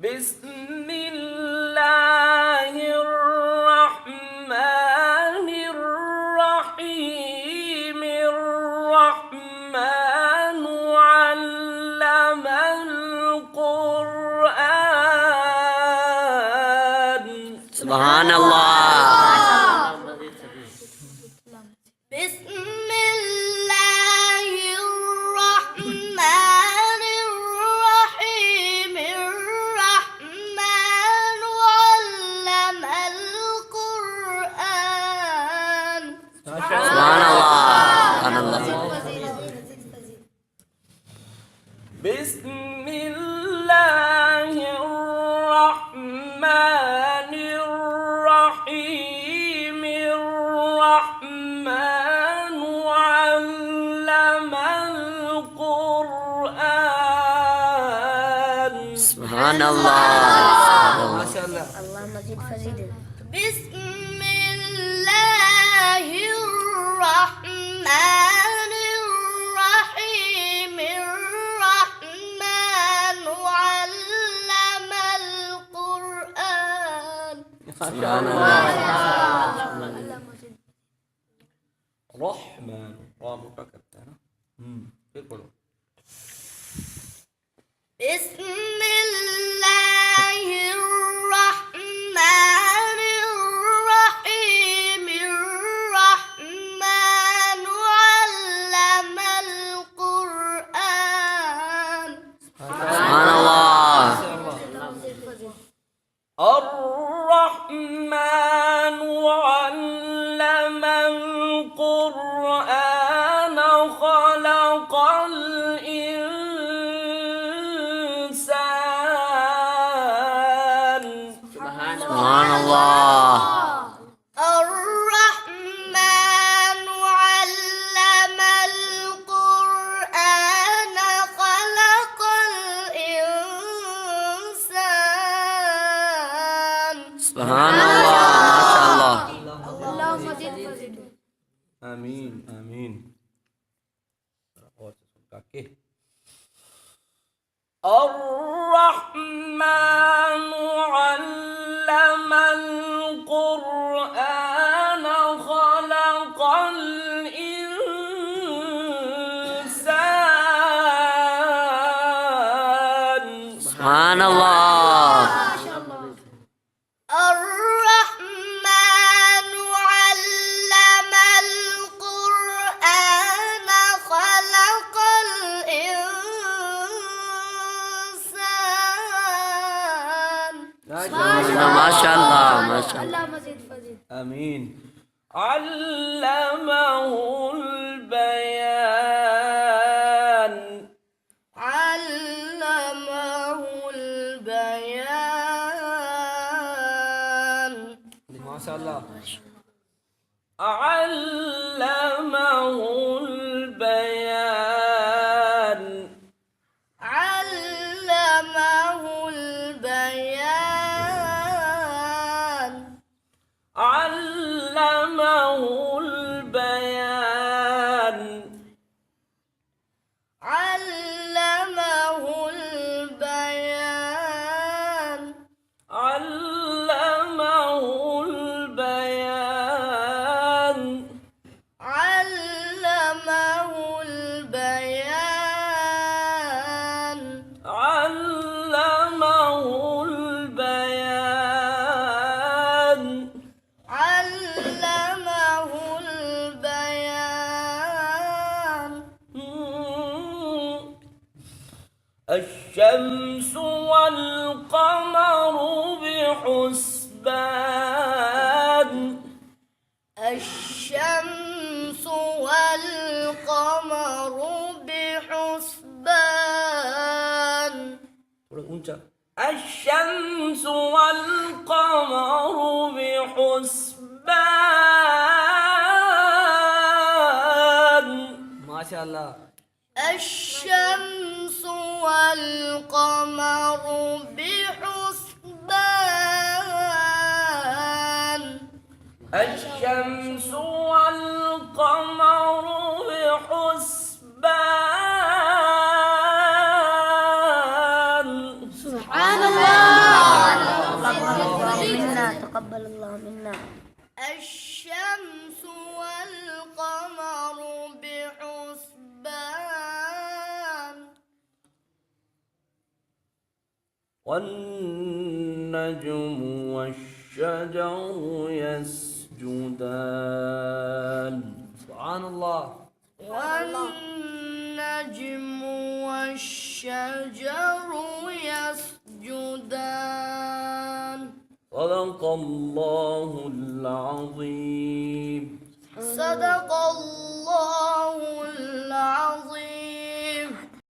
بسم الله الرحمن الرحيم الرحمن علم القرآن. سبحان الله. بسم الله الرحمن الرحيم الرحمن علم القرآن. سبحان الله. سبحان الله. بسم الله الرحمن الرحيم الرحمن علم القرآن. سبحان الله. ما شاء الله. اللهم زد فزيدنا. بسم الله الرحمن الرحيم الرحمن علم القرآن. سبحان الله. رحمن مركب كيف بقولوا؟ بسم الله الرحمن الرحيم الرحمن علم القرآن. سبحان الله. الرحمن علم القرآن خلق الإنسان. سبحان الله. الرحمن علم القرآن خلق الإنسان. سبحان الله. ما شاء الله. اللهم زد فزد. آمين آمين. الرحمن علم القرآن خلق الإنسان. سبحان الله. الرحمن علم القرآن خلق الإنسان. ما شاء الله. ما شاء الله. اللهم زد فزد. آمين. علمه البيان. علمه البيان. ما شاء الله. علمه البيان. علمه البيان. علمه البيان. علمه البيان. علمه البيان. علمه البيان. علمه البيان. علمه البيان. الشمس والقمر بحسبان. الشمس والقمر بحسبان. الشمس والقمر بحسبان. ما شاء الله. الشمس والقمر بحسبان. الشمس والقمر بحسبان. سبحان الله. تقبل الله منا. الشمس والقمر بحسبان والنجم والشجر يسجدان سبحان الله. والنجم والشجر يسجدان. صدق الله العظيم. صدق الله